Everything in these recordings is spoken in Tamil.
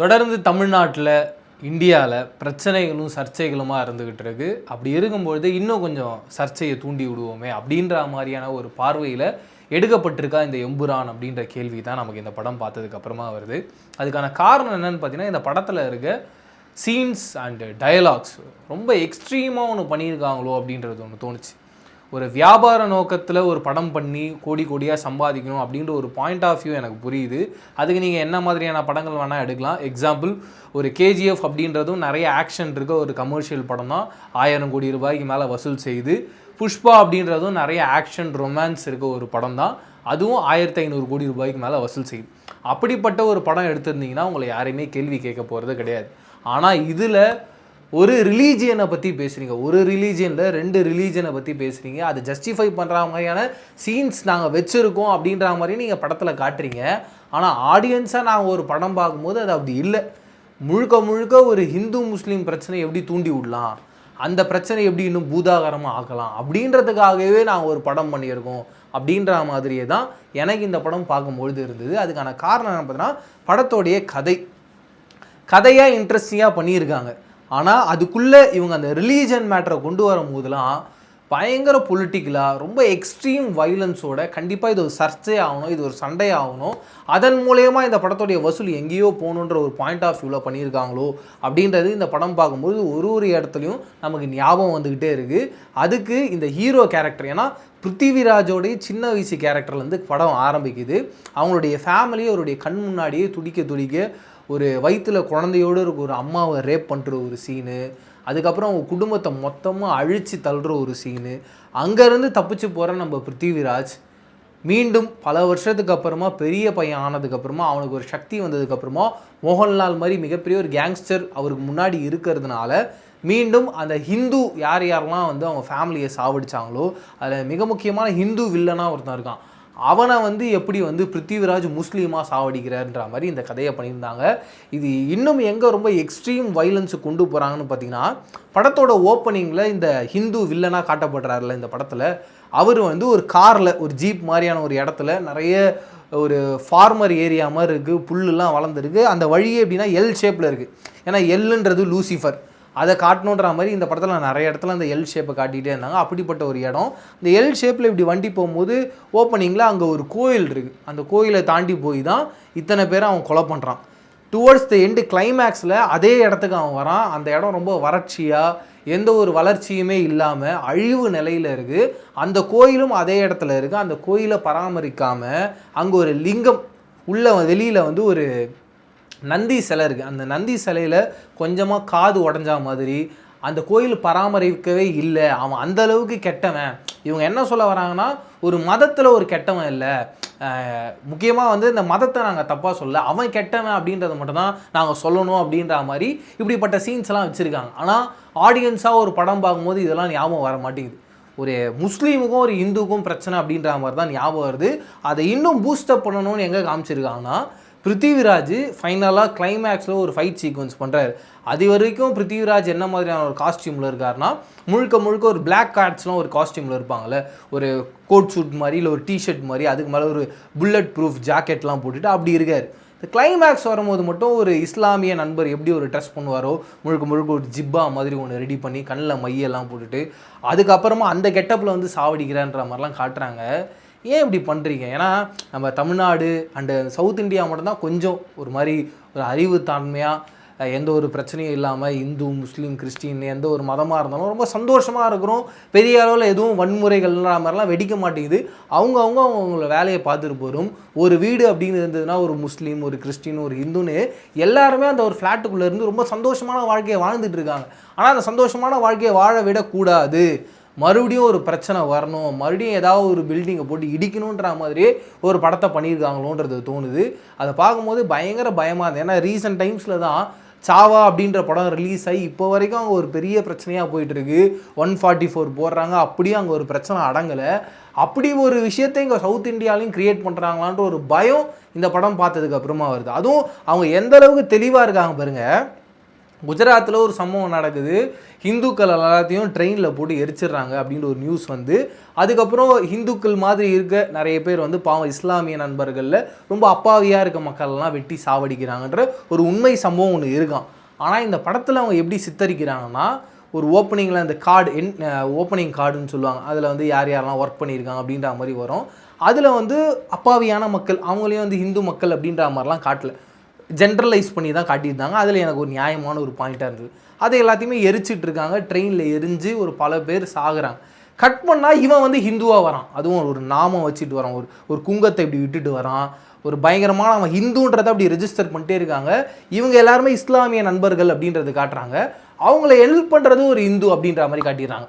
தொடர்ந்து தமிழ்நாட்டில் இந்தியாவில் பிரச்சனைகளும் சர்ச்சைகளுமா இருந்துக்கிட்டு இருக்கு. அப்படி இருக்கும்பொழுது இன்னும் கொஞ்சம் சர்ச்சையை தூண்டி விடுவோமே அப்படின்ற மாதிரியான ஒரு பார்வையில் எடுக்கப்பட்டிருக்கா இந்த எம்புரான் அப்படின்ற கேள்வி தான் நமக்கு இந்த படம் பார்த்ததுக்கு அப்புறமா வருது. அதுக்கான காரணம் என்னன்னு பார்த்தீங்கன்னா, இந்த படத்தில் இருக்க சீன்ஸ் அண்டு டயலாக்ஸ் ரொம்ப எக்ஸ்ட்ரீமாக ஒன்று பண்ணியிருக்காங்களோ அப்படின்றது ஒன்று தோணுச்சு. ஒரு வியாபார நோக்கத்தில் ஒரு படம் பண்ணி கோடி கோடியாக சம்பாதிக்கணும் அப்படின்ற ஒரு பாயிண்ட் ஆஃப் வியூ எனக்கு புரியுது. அதுக்கு நீங்கள் என்ன மாதிரியான படங்கள் வேணால் எடுக்கலாம். எக்ஸாம்பிள், ஒரு கேஜிஎஃப் அப்படின்றதும் நிறைய ஆக்ஷன் இருக்க ஒரு கமர்ஷியல் படம் தான், 1000 கோடி ரூபாய்க்கு மேலே வசூல் செய்யுது. புஷ்பா அப்படின்றதும் நிறைய ஆக்ஷன் ரொமான்ஸ் இருக்க ஒரு படம் தான், அதுவும் 1500 கோடி ரூபாய்க்கு மேலே வசூல் செய்யுது. அப்படிப்பட்ட ஒரு படம் எடுத்திருந்தீங்கன்னா உங்களை யாரையுமே கேள்வி கேட்க போகிறது கிடையாது. ஆனால் இதில் ஒரு ரிலீஜியனை பற்றி பேசுகிறீங்க, ஒரு ரிலீஜியனில் 2 ரிலீஜனை பற்றி பேசுகிறீங்க, அதை ஜஸ்டிஃபை பண்ணுற மாதிரியான சீன்ஸ் நாங்கள் வச்சுருக்கோம் அப்படின்ற மாதிரி நீங்கள் படத்தில் காட்டுறீங்க. ஆனால் ஆடியன்ஸாக நாங்கள் ஒரு படம் பார்க்கும்போது அது அப்படி இல்லை. முழுக்க முழுக்க ஒரு ஹிந்து முஸ்லீம் பிரச்சனை எப்படி தூண்டி விடலாம், அந்த பிரச்சனை எப்படி இன்னும் பூதாகரமாக ஆக்கலாம் அப்படின்றதுக்காகவே நாங்கள் ஒரு படம் பண்ணியிருக்கோம் அப்படின்ற மாதிரியே தான் எனக்கு இந்த படம் பார்க்கும்பொழுது இருந்தது. அதுக்கான காரணம் என்ன பார்த்தீங்கன்னா, படத்தோடைய கதையாக இன்ட்ரெஸ்டிங்காக பண்ணியிருக்காங்க. ஆனால் அதுக்குள்ளே இவங்க அந்த ரிலீஜன் மேட்டரை கொண்டு வரும்போதெல்லாம் பயங்கர பொலிட்டிக்கலாக ரொம்ப எக்ஸ்ட்ரீம் வைலன்ஸோட கண்டிப்பாக இது ஒரு சர்ச்சை ஆகணும், இது ஒரு சண்டை ஆகணும், அதன் மூலயமா இந்த படத்துடைய வசூல் எங்கேயோ போகணுன்ற ஒரு பாயிண்ட் ஆஃப் வியூவில் பண்ணியிருக்காங்களோ அப்படின்றது இந்த படம் பார்க்கும்போது ஒரு இடத்துலையும் நமக்கு ஞாபகம் வந்துக்கிட்டே இருக்குது. அதுக்கு இந்த ஹீரோ கேரக்டர், ஏன்னா பிருத்திவிராஜோடைய சின்ன வயசு கேரக்டர்லேருந்து படம் ஆரம்பிக்குது. அவங்களுடைய ஃபேமிலி அவருடைய கண் முன்னாடியே துடிக்க ஒரு வயிற்றில் குழந்தையோடு இருக்க ஒரு அம்மாவை ரேப் பண்ணுற ஒரு சீனு, அதுக்கப்புறம் அவங்க குடும்பத்தை மொத்தமாக அழித்து தள்ளுற ஒரு சீனு, அங்கேருந்து தப்பிச்சு போகிற நம்ம பிருத்திவிராஜ் மீண்டும் பல வருஷத்துக்கு அப்புறமா பெரிய பையன் ஆனதுக்கப்புறமா அவனுக்கு ஒரு சக்தி வந்ததுக்கப்புறமா மோகன்லால் மாதிரி மிகப்பெரிய ஒரு கேங்ஸ்டர் அவருக்கு முன்னாடி இருக்கிறதுனால மீண்டும் அந்த ஹிந்து யாரெல்லாம் வந்து அவங்க ஃபேமிலியை சாவடிச்சாங்களோ அதில் மிக முக்கியமான ஹிந்து வில்லனாக ஒருத்தன் இருக்கான், அவனை வந்து எப்படி வந்து பிருத்திவிராஜ் முஸ்லீமாக சாவடிக்கிறார்ன்ற மாதிரி இந்த கதையை பண்ணியிருந்தாங்க. இது இன்னும் எங்கே ரொம்ப எக்ஸ்ட்ரீம் வைலன்ஸு கொண்டு போகிறாங்கன்னு பார்த்தீங்கன்னா, படத்தோட ஓப்பனிங்கில் இந்த ஹிந்து வில்லனாக காட்டப்படுறாருல இந்த படத்தில், அவர் வந்து ஒரு காரில் ஒரு ஜீப் மாதிரியான ஒரு இடத்துல நிறைய ஒரு ஃபார்மர் ஏரியா மாதிரி இருக்குது, புல்லுலாம் வளர்ந்துருக்கு, அந்த வழியே எப்படின்னா எல் ஷேப்பில் இருக்குது. ஏன்னா எல்லுன்றது லூசிஃபர், அதை காட்டணுன்ற மாதிரி இந்த படத்தில் நிறைய இடத்துல அந்த எல் ஷேப்பை காட்டிகிட்டே இருந்தாங்க. அப்படிப்பட்ட ஒரு இடம், இந்த எல் ஷேப்பில் இப்படி வண்டி போகும்போது ஓப்பனிங்கில் அங்கே ஒரு கோயில் இருக்குது, அந்த கோயிலை தாண்டி போய் தான் இத்தனை பேரை அவன் கொலை பண்ணுறான். டுவர்ட்ஸ் த எண்டு கிளைமேக்ஸில் அதே இடத்துக்கு அவன் வரான். அந்த இடம் ரொம்ப வறட்சியாக எந்த ஒரு வளர்ச்சியுமே இல்லாமல் அழிவு நிலையில் இருக்குது. அந்த கோயிலும் அதே இடத்துல இருக்குது. அந்த கோயிலை பராமரிக்காமல் அங்கே ஒரு லிங்கம் உள்ள வெளியில் வந்து ஒரு நந்தி சிலை இருக்குது. அந்த நந்தி சிலையில் கொஞ்சமாக காது உடஞ்சா மாதிரி அந்த கோயில் பராமரிக்கவே இல்லை. அவன் அந்த அளவுக்கு கெட்டவன். இவங்க என்ன சொல்ல வராங்கன்னா, ஒரு மதத்தில் ஒரு கெட்டவன் இல்லை, முக்கியமாக வந்து இந்த மதத்தை நாங்கள் தப்பாக சொல்ல, அவன் கெட்டவன் அப்படின்றத மட்டும்தான் நாங்கள் சொல்லணும் அப்படின்ற மாதிரி இப்படிப்பட்ட சீன்ஸ்லாம் வச்சுருக்காங்க. ஆனால் ஆடியன்ஸாக ஒரு படம் பார்க்கும்போது இதெல்லாம் ஞாபகம் வர மாட்டேங்குது. ஒரு முஸ்லீமுக்கும் ஒரு இந்துக்கும் பிரச்சனை அப்படின்ற மாதிரி தான் ஞாபகம் வருது. அதை இன்னும் பூஸ்டப் பண்ணணும்னு எங்கே காமிச்சிருக்காங்கன்னா, பிருத்திவிராஜ் ஃபைனலாக கிளைமேக்ஸில் ஒரு ஃபைட் சீக்வன்ஸ் பண்ணுறாரு. அது வரைக்கும் பிருத்திவிராஜ் என்ன மாதிரியான ஒரு காஸ்டியூமில் இருக்காருன்னா, முழுக்க ஒரு பிளாக் கார்ட்ஸ்லாம் ஒரு காஸ்டியூமில் இருப்பாங்கள்ல, ஒரு கோட் சூட் மாதிரி இல்லை ஒரு டிஷர்ட் மாதிரி, அதுக்கு மேலே ஒரு புல்லட் ப்ரூஃப் ஜாக்கெட்லாம் போட்டுட்டு அப்படி இருக்கார். இந்த கிளைமேக்ஸ் வரும்போது மட்டும் ஒரு இஸ்லாமிய நண்பர் எப்படி ஒரு ட்ரெஸ் பண்ணுவாரோ, முழுக்க ஒரு ஜிப்பா மாதிரி ஒன்று ரெடி பண்ணி கண்ணில் மையெல்லாம் போட்டுட்டு அதுக்கப்புறமா அந்த கெட்டப்பில் வந்து சாவடிக்கிறான்ற மாதிரிலாம் காட்டுறாங்க. ஏன் இப்படி பண்ணுறீங்க? ஏன்னா நம்ம தமிழ்நாடு அண்டு சவுத் இந்தியா மட்டும்தான் கொஞ்சம் ஒரு மாதிரி ஒரு அறிவுத்தாண்மையாக எந்த ஒரு பிரச்சனையும் இல்லாமல் இந்து முஸ்லீம் கிறிஸ்டின் எந்த ஒரு மதமாக இருந்தாலும் ரொம்ப சந்தோஷமாக இருக்கிறோம். பெரிய அளவில் எதுவும் வன்முறைகள்ன்ற மாதிரிலாம் வெடிக்க மாட்டேங்குது. அவங்கள வேலையை பார்த்துட்டு போகிறோம். ஒரு வீடு அப்படின்னு இருந்ததுன்னா ஒரு முஸ்லீம், ஒரு கிறிஸ்டின், ஒரு ஹிந்துன்னு எல்லாருமே அந்த ஒரு ஃப்ளாட்டுக்குள்ளே இருந்து ரொம்ப சந்தோஷமான வாழ்க்கையை வாழ்ந்துட்டு இருக்காங்க. ஆனால் அந்த சந்தோஷமான வாழ்க்கையை வாழ விடக்கூடாது, மறுபடியும் ஒரு பிரச்சனை வரணும், மறுபடியும் ஏதாவது ஒரு பில்டிங்கை போட்டு இடிக்கணுன்ற மாதிரியே ஒரு படத்தை பண்ணியிருக்காங்களோன்றது தோணுது. அதை பார்க்கும்போது பயங்கர பயமாக இருந்தது. ஏன்னா ரீசெண்ட் டைம்ஸில் தான் சாவா அப்படின்ற படம் ரிலீஸ் ஆகி இப்போ வரைக்கும் அங்கே ஒரு பெரிய பிரச்சனையாக போயிட்டுருக்கு. 144 போடுறாங்க, அப்படியே அங்கே ஒரு பிரச்சனை அடங்கலை. அப்படி ஒரு விஷயத்தை இங்கே சவுத் இந்தியாலையும் க்ரியேட் பண்ணுறாங்களான்ற ஒரு பயம் இந்த படம் பார்த்ததுக்கு அப்புறமா வருது. அதுவும் அவங்க எந்த அளவுக்கு தெளிவாக இருக்காங்க பாருங்கள். குஜராத்தில் ஒரு சம்பவம் நடக்குது, ஹிந்துக்கள் எல்லாத்தையும் ட்ரெயினில் போட்டு எரிச்சிடுறாங்க அப்படின்ற ஒரு நியூஸ் வந்து, அதுக்கப்புறம் ஹிந்துக்கள் மாதிரி இருக்க நிறைய பேர் வந்து பாவம் இஸ்லாமிய நண்பர்களில் ரொம்ப அப்பாவியாக இருக்க மக்கள்லாம் வெட்டி சாவடிக்கிறாங்கன்ற ஒரு உண்மை சம்பவம் ஒன்று இருக்கான். ஆனால் இந்த படத்தில் அவங்க எப்படி சித்தரிக்கிறாங்கன்னா, ஒரு ஓப்பனிங்கில் அந்த கார்டு ஓப்பனிங் கார்டுன்னு சொல்லுவாங்க, அதில் வந்து யார் யாரெல்லாம் ஒர்க் பண்ணியிருக்காங்க அப்படின்ற மாதிரி வரும். அதில் வந்து அப்பாவியான மக்கள் அவங்களையும் வந்து ஹிந்து மக்கள் அப்படின்ற மாதிரிலாம் காட்டல, ஜென்ரலைஸ் பண்ணி தான் காட்டியிருந்தாங்க. அதில் எனக்கு ஒரு நியாயமான ஒரு பாயிண்ட்டாக இருந்தது. அதை எல்லாத்தையுமே எரிச்சிட்டு இருக்காங்க, ட்ரெயினில் எரிஞ்சு ஒரு பல பேர் சாகுறாங்க. கட் பண்ணால் இவன் வந்து ஹிந்துவாக வரான், அதுவும் ஒரு நாமம் வச்சுட்டு வரான், ஒரு குங்கத்தை இப்படி விட்டுட்டு வரான், ஒரு பயங்கரமான அவன் ஹிந்துன்றதை அப்படி ரெஜிஸ்டர் பண்ணிட்டே இருக்காங்க. இவங்க எல்லாருமே இஸ்லாமிய நண்பர்கள் அப்படின்றது காட்டுறாங்க, அவங்கள ஹெல்ப் பண்ணுறது ஒரு இந்து அப்படின்ற மாதிரி காட்டிடுறாங்க.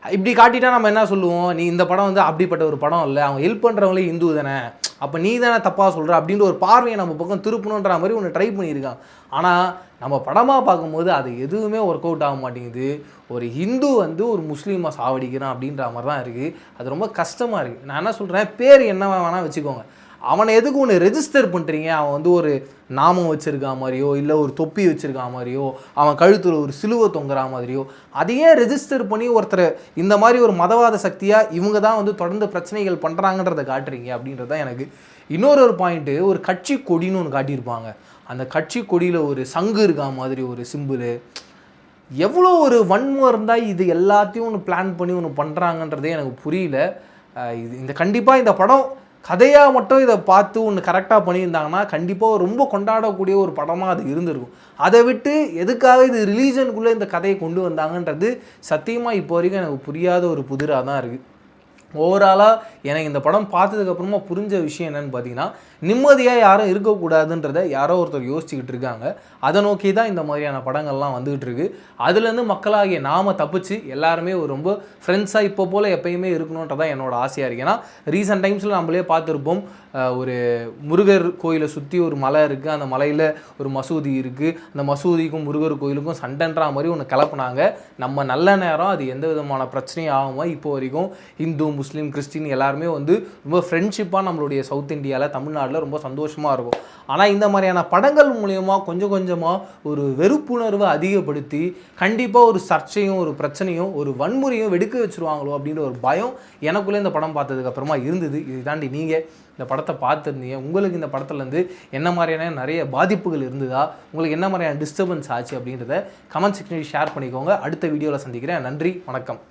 இப்படி காட்டிட்டா நம்ம என்ன சொல்லுவோம், நீ இந்த படம் வந்து அப்படிப்பட்ட ஒரு படம் இல்லை, அவங்க ஹெல்ப் பண்ணுறவங்களே இந்து தானே, அப்போ நீ தானே தப்பாக சொல்கிற அப்படின்ற ஒரு பார்வையை நம்ம பக்கம் திருப்பணுன்ற மாதிரி ஒன்று ட்ரை பண்ணியிருக்கான். ஆனால் நம்ம படமாக பார்க்கும்போது அது எதுவுமே ஒர்க் அவுட் ஆக மாட்டேங்குது. ஒரு ஹிந்து வந்து ஒரு முஸ்லீமை சாவடிக்கிறான் அப்படின்ற மாதிரி தான் இருக்குது. அது ரொம்ப கஷ்டமாக இருக்குது. நான் என்ன சொல்கிறேன், பேர் என்ன வேணால் வச்சுக்கோங்க, அவனை எதுக்கு ஒன்று ரெஜிஸ்டர் பண்ணுறீங்க? அவன் வந்து ஒரு நாமம் வச்சுருக்கா மாதிரியோ, இல்லை ஒரு தொப்பி வச்சுருக்கா மாதிரியோ, அவன் கழுத்தில் ஒரு சிலுவை தொங்குற மாதிரியோ, அதையே ரெஜிஸ்டர் பண்ணி ஒருத்தர் இந்த மாதிரி ஒரு மதவாத சக்தியாக இவங்க தான் வந்து தொடர்ந்து பிரச்சனைகள் பண்ணுறாங்கன்றதை காட்டுறீங்க அப்படின்றது தான் எனக்கு. இன்னொரு பாயிண்ட்டு, ஒரு கட்சி கொடின்னு ஒன்று காட்டியிருப்பாங்க, அந்த கட்சி கொடியில் ஒரு சங்கு இருக்கா மாதிரி ஒரு சிம்பிள். எவ்வளோ ஒரு வன்மம் இருந்தால் இது எல்லாத்தையும் ஒன்று பிளான் பண்ணி ஒன்று பண்ணுறாங்கன்றதே எனக்கு புரியல. இந்த கண்டிப்பாக இந்த படம் கதையாக மட்டும் இதை பார்த்து ஒன்று கரெக்டாக பண்ணியிருந்தாங்கன்னா கண்டிப்பாக ரொம்ப கொண்டாடக்கூடிய ஒரு படமாக அது இருந்திருக்கும். அதை விட்டு எதுக்காக இது ரிலீஜனுக்குள்ளே இந்த கதையை கொண்டு வந்தாங்கன்றது சத்தியமாக இப்போ வரைக்கும் எனக்கு புரியாத ஒரு புதிராக தான் இருக்குது. ஓவராலாக எனக்கு இந்த படம் பார்த்ததுக்கப்புறமா புரிஞ்ச விஷயம் என்னென்னு பார்த்தீங்கன்னா, நிம்மதியாக யாரும் இருக்கக்கூடாதுன்றதை யாரோ ஒருத்தர் யோசிச்சுக்கிட்டு இருக்காங்க. அதை நோக்கி தான் இந்த மாதிரியான படங்கள்லாம் வந்துகிட்டு இருக்கு. அதுலேருந்து மக்களாகிய நாம் தப்பிச்சு எல்லாருமே ஒரு ரொம்ப ஃப்ரெண்ட்ஸாக இப்போ போல் எப்பயுமே இருக்கணுன்றதான் என்னோட ஆசையாக இருக்குது. ஏன்னா ரீசெண்ட் டைம்ஸில் நம்மளே பார்த்துருப்போம், ஒரு முருகர் கோயிலை சுற்றி ஒரு மலை இருக்குது, அந்த மலையில் ஒரு மசூதி இருக்குது, அந்த மசூதிக்கும் முருகர் கோயிலுக்கும் சண்டைன்ற மாதிரி ஒன்று கிளப்புனாங்க. நம்ம நல்ல நேரம் அது எந்த விதமான பிரச்சனையும் ஆகாமல் இப்போ வரைக்கும் இந்து முஸ்லீம் கிறிஸ்டின் எல்லாருமே வந்து ரொம்ப ஃப்ரெண்ட்ஷிப்பாக நம்மளுடைய சவுத் இந்தியாவில் தமிழ்நாட்டில் ரொம்ப சந்தோஷமாக இருக்கும். ஆனால் இந்த மாதிரியான படங்கள் மூலயமா கொஞ்சம் கொஞ்சமாக ஒரு வெறுப்புணர்வை அதிகப்படுத்தி கண்டிப்பாக ஒரு சர்ச்சையும் ஒரு பிரச்சனையும் ஒரு வன்முறையும் வெடுக்க வச்சுருவாங்களோ அப்படின்ற ஒரு பயம் எனக்குள்ளே இந்த படம் பார்த்ததுக்கப்புறமா இருந்தது. இது தாண்டி நீங்கள் இந்த படத்தை பார்த்துருந்தீங்க, உங்களுக்கு இந்த படத்துலேருந்து என்ன மாதிரியான நிறைய பாதிப்புகள் இருந்ததா, உங்களுக்கு என்ன மாதிரியான டிஸ்டர்பன்ஸ் ஆச்சு அப்படின்றத கமெண்ட் செக்ஷனில் ஷேர் பண்ணிக்கோங்க. அடுத்த வீடியோவில் சந்திக்கிறேன். நன்றி, வணக்கம்.